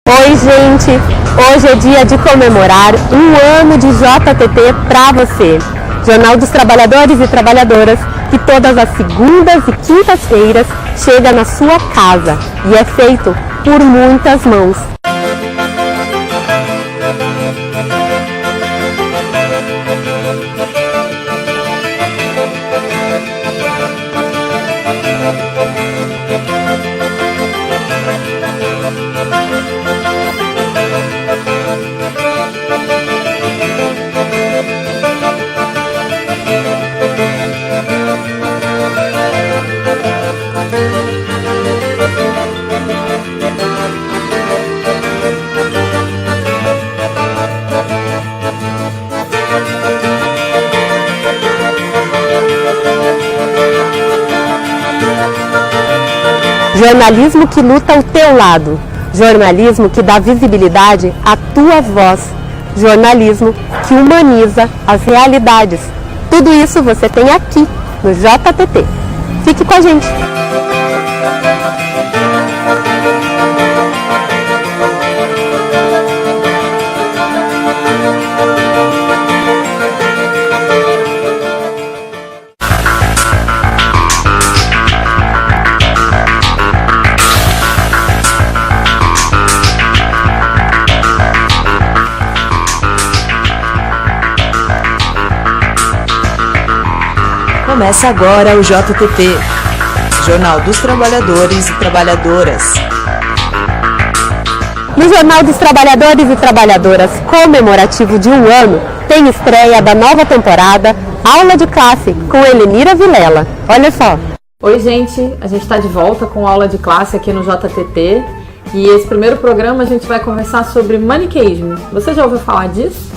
Oi, gente! Hoje é dia de comemorar um ano de JTT pra você. Jornal dos Trabalhadores e Trabalhadoras, que todas as segundas e quintas-feiras chega na sua casa e é feito por muitas mãos. Jornalismo que luta ao teu lado. Jornalismo que dá visibilidade à tua voz. Jornalismo que humaniza as realidades. Tudo isso você tem aqui no JTT. Fique com a gente! Começa agora o JTT, Jornal dos Trabalhadores e Trabalhadoras. No Jornal dos Trabalhadores e Trabalhadoras, comemorativo de um ano, tem estreia da nova temporada Aula de Classe com Elenira Vilela. Olha só! Oi, gente! A gente está de volta com Aula de Classe aqui no JTT. E esse primeiro programa a gente vai conversar sobre maniqueísmo. Você já ouviu falar disso?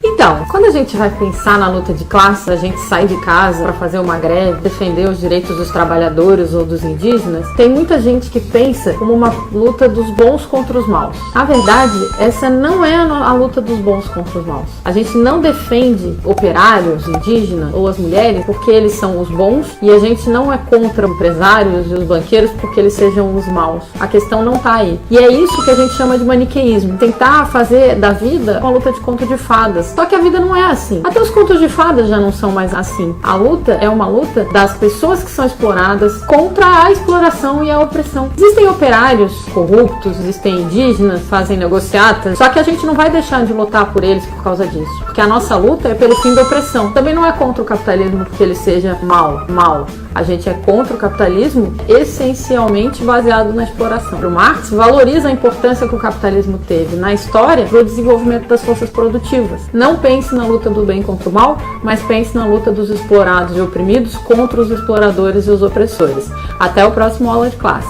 Então, quando a gente vai pensar na luta de classes, a gente sai de casa para fazer uma greve, defender os direitos dos trabalhadores ou dos indígenas, tem muita gente que pensa como uma luta dos bons contra os maus. Na verdade, essa não é a luta dos bons contra os maus. A gente não defende operários, indígenas ou as mulheres porque eles são os bons, e a gente não é contra empresários e os banqueiros porque eles sejam os maus. A questão não tá aí. E é isso que a gente chama de maniqueísmo. Tentar fazer da vida uma luta de conto de fadas. Só que a vida não é assim. Até os contos de fadas já não são mais assim. A luta é uma luta das pessoas que são exploradas contra a exploração e a opressão. Existem operários corruptos, existem indígenas, fazem negociatas, só que a gente não vai deixar de lutar por eles por causa disso. Porque a nossa luta é pelo fim da opressão. Também não é contra o capitalismo porque ele seja mal. A gente é contra o capitalismo essencialmente baseado na exploração. O Marx valoriza a importância que o capitalismo teve na história para o desenvolvimento das forças produtivas. Não pense na luta do bem contra o mal, mas pense na luta dos explorados e oprimidos contra os exploradores e os opressores. Até o próximo Aula de Classe.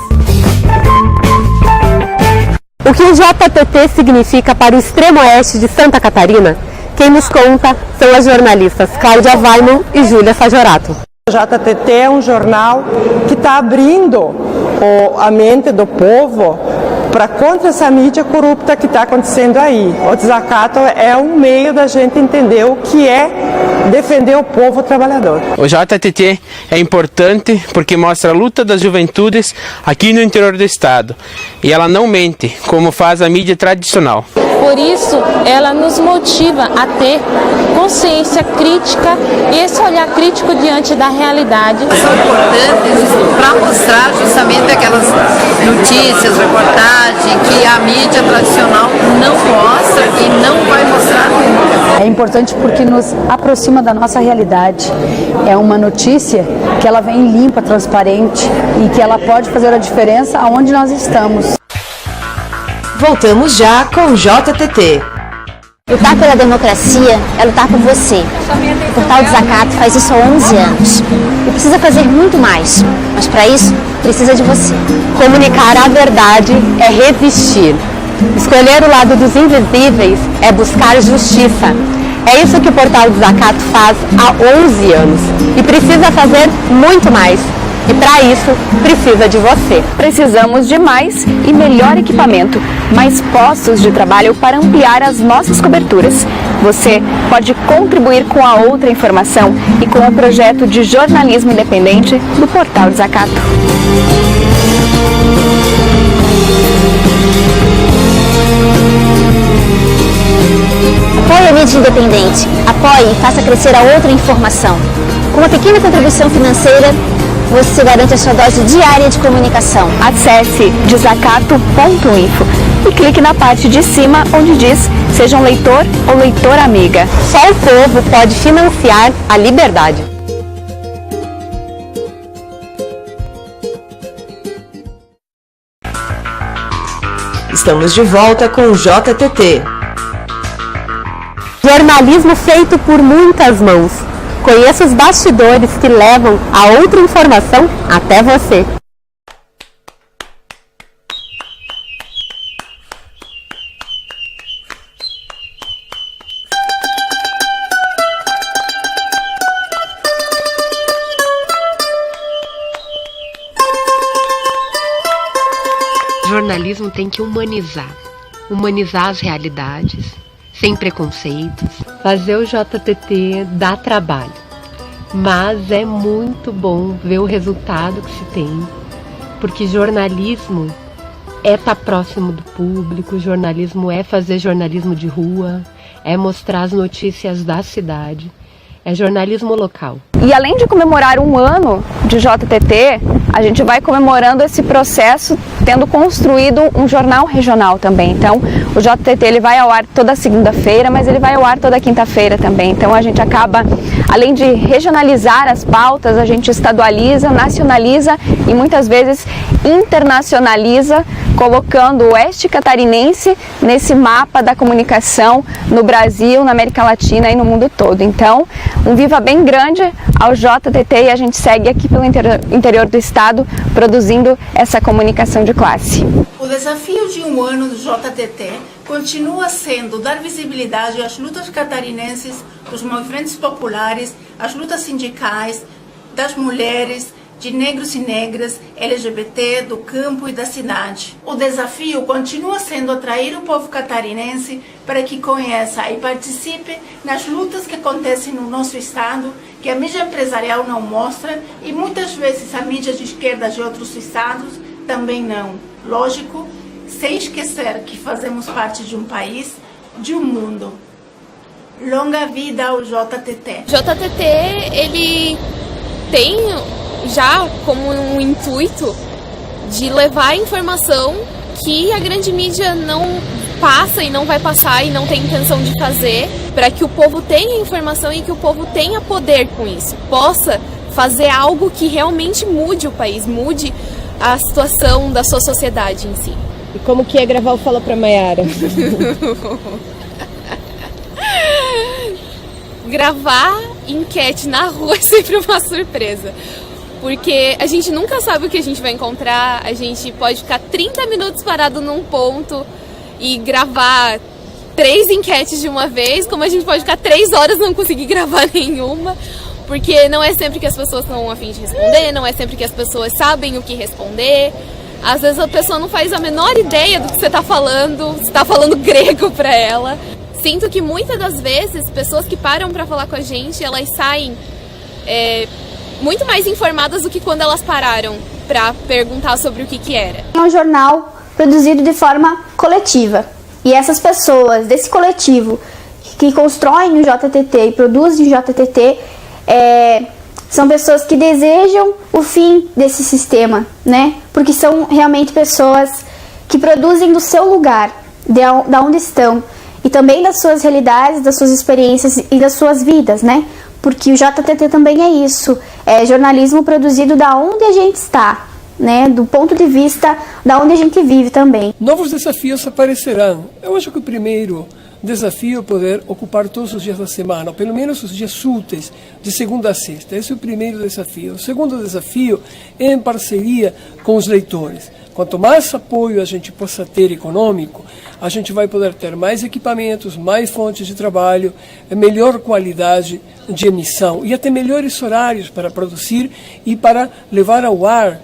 O que o JTT significa para o extremo oeste de Santa Catarina? Quem nos conta são as jornalistas Cláudia Weiman e Júlia Fajorato. O JTT é um jornal que está abrindo a mente do povo para contra essa mídia corrupta que está acontecendo aí. O desacato é um meio da gente entender o que é defender o povo trabalhador. O JTT é importante porque mostra a luta das juventudes aqui no interior do estado. E ela não mente, como faz a mídia tradicional. Por isso, ela nos motiva a ter consciência crítica e esse olhar crítico diante da realidade. São importantes para mostrar justamente aquelas notícias, reportagens que a mídia tradicional não mostra e não vai mostrar nunca. É importante porque nos aproxima da nossa realidade. É uma notícia que ela vem limpa, transparente e que ela pode fazer a diferença aonde nós estamos. Voltamos já com o JTT. Lutar pela democracia é lutar por você. O Portal Desacato faz isso há 11 anos e precisa fazer muito mais, mas para isso precisa de você. Comunicar a verdade é resistir. Escolher o lado dos invisíveis é buscar justiça. É isso que o Portal Desacato faz há 11 anos e precisa fazer muito mais. E para isso, precisa de você. Precisamos de mais e melhor equipamento, mais postos de trabalho para ampliar as nossas coberturas. Você pode contribuir com a outra informação e com o projeto de jornalismo independente do Portal Desacato. Apoie a mídia independente. Apoie e faça crescer a outra informação. Com uma pequena contribuição financeira, você garante a sua dose diária de comunicação. Acesse desacato.info e clique na parte de cima onde diz seja um leitor ou leitora amiga. Só o povo pode financiar a liberdade. Estamos de volta com o JTT. Jornalismo feito por muitas mãos. Conheça os bastidores que levam a outra informação até você. Jornalismo tem que humanizar as realidades, sem preconceitos. Fazer o JTT dá trabalho, mas é muito bom ver o resultado que se tem, porque jornalismo é estar próximo do público, jornalismo é fazer jornalismo de rua, é mostrar as notícias da cidade, é jornalismo local. E além de comemorar um ano de JTT, a gente vai comemorando esse processo tendo construído um jornal regional também. Então, o JTT ele vai ao ar toda segunda-feira, mas ele vai ao ar toda quinta-feira também. Então, a gente acaba, além de regionalizar as pautas, a gente estadualiza, nacionaliza e muitas vezes internacionaliza, colocando o oeste catarinense nesse mapa da comunicação no Brasil, na América Latina e no mundo todo. Então, um viva bem grande ao JTT e a gente segue aqui pelo interior do estado produzindo essa comunicação de classe. O desafio de um ano do JTT continua sendo dar visibilidade às lutas catarinenses, dos movimentos populares, às lutas sindicais, das mulheres, de negros e negras, LGBT, do campo e da cidade. O desafio continua sendo atrair o povo catarinense para que conheça e participe nas lutas que acontecem no nosso estado, que a mídia empresarial não mostra e muitas vezes a mídia de esquerda de outros estados também não. Lógico, sem esquecer que fazemos parte de um país, de um mundo. Longa vida ao JTT. JTT, ele tem já como um intuito de levar a informação que a grande mídia não passa e não vai passar e não tem intenção de fazer, para que o povo tenha informação e que o povo tenha poder com isso, possa fazer algo que realmente mude o país, mude a situação da sua sociedade em si. E como que é gravar o Fala Pra Maiara? Gravar enquete na rua é sempre uma surpresa. Porque a gente nunca sabe o que a gente vai encontrar, a gente pode ficar 30 minutos parado num ponto e gravar 3 enquetes de uma vez, como a gente pode ficar 3 horas e não conseguir gravar nenhuma, porque não é sempre que as pessoas estão a fim de responder, não é sempre que as pessoas sabem o que responder. Às vezes a pessoa não faz a menor ideia do que você está falando, você está falando grego para ela. Sinto que muitas das vezes, pessoas que param para falar com a gente, elas saem muito mais informadas do que quando elas pararam para perguntar sobre o que era. É um jornal produzido de forma coletiva. E essas pessoas desse coletivo que constroem o JTT e produzem o JTT são pessoas que desejam o fim desse sistema, né? Porque são realmente pessoas que produzem do seu lugar, da onde estão, e também das suas realidades, das suas experiências e das suas vidas, né? Porque o JTT também é isso, é jornalismo produzido da onde a gente está, né? Do ponto de vista da onde a gente vive também. Novos desafios aparecerão. Eu acho que o primeiro desafio é poder ocupar todos os dias da semana, ou pelo menos os dias úteis, de segunda a sexta. Esse é o primeiro desafio. O segundo desafio é em parceria com os leitores. Quanto mais apoio a gente possa ter econômico, a gente vai poder ter mais equipamentos, mais fontes de trabalho, melhor qualidade de emissão e até melhores horários para produzir e para levar ao ar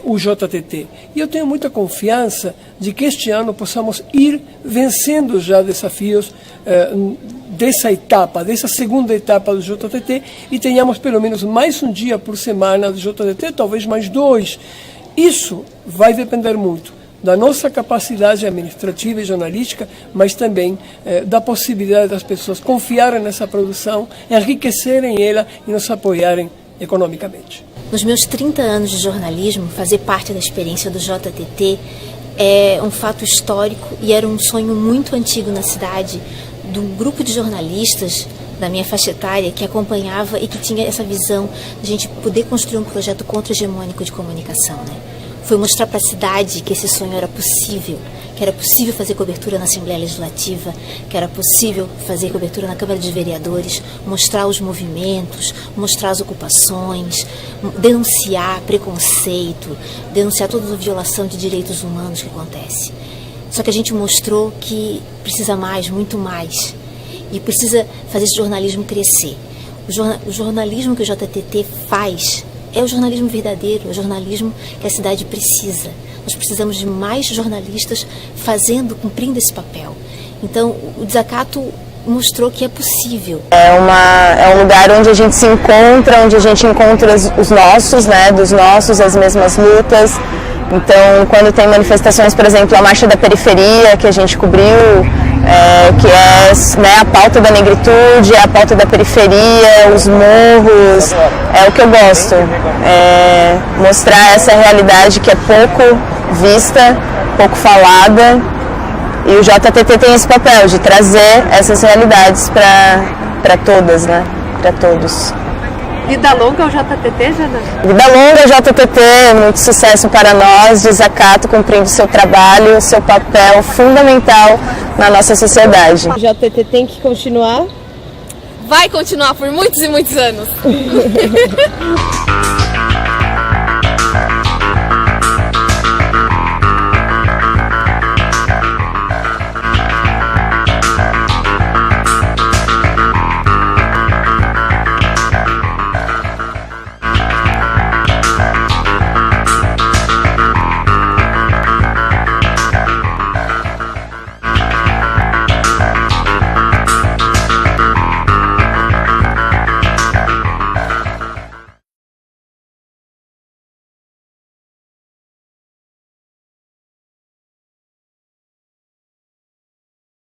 o JTT. E eu tenho muita confiança de que este ano possamos ir vencendo já desafios dessa etapa, dessa segunda etapa do JTT, e tenhamos pelo menos mais um dia por semana do JTT, talvez mais 2. Isso vai depender muito da nossa capacidade administrativa e jornalística, mas também da possibilidade das pessoas confiarem nessa produção, enriquecerem ela e nos apoiarem economicamente. Nos meus 30 anos de jornalismo, fazer parte da experiência do JTT é um fato histórico e era um sonho muito antigo na cidade, de um grupo de jornalistas da minha faixa etária que acompanhava e que tinha essa visão de a gente poder construir um projeto contra-hegemônico de comunicação, né? Foi mostrar para a cidade que esse sonho era possível, que era possível fazer cobertura na Assembleia Legislativa, que era possível fazer cobertura na Câmara de Vereadores, mostrar os movimentos, mostrar as ocupações, denunciar preconceito, denunciar toda a violação de direitos humanos que acontece. Só que a gente mostrou que precisa mais, muito mais, e precisa fazer esse jornalismo crescer. O jornalismo que o JTT faz é o jornalismo verdadeiro, é o jornalismo que a cidade precisa. Nós precisamos de mais jornalistas cumprindo esse papel. Então, o Desacato mostrou que é possível. É um lugar onde a gente se encontra, onde a gente encontra os nossos, né, dos nossos, as mesmas lutas. Então, quando tem manifestações, por exemplo, a Marcha da Periferia, que a gente cobriu, que é, né, a pauta da negritude, a pauta da periferia, os morros, é o que eu gosto. Mostrar essa realidade que é pouco vista, pouco falada, e o JTT tem esse papel de trazer essas realidades para todas, né, para todos. Vida longa ao JTT, Jana? Vida longa ao JTT, muito sucesso para nós, Desacato cumprindo seu trabalho, seu papel fundamental na nossa sociedade. O JTT tem que continuar? Vai continuar por muitos e muitos anos.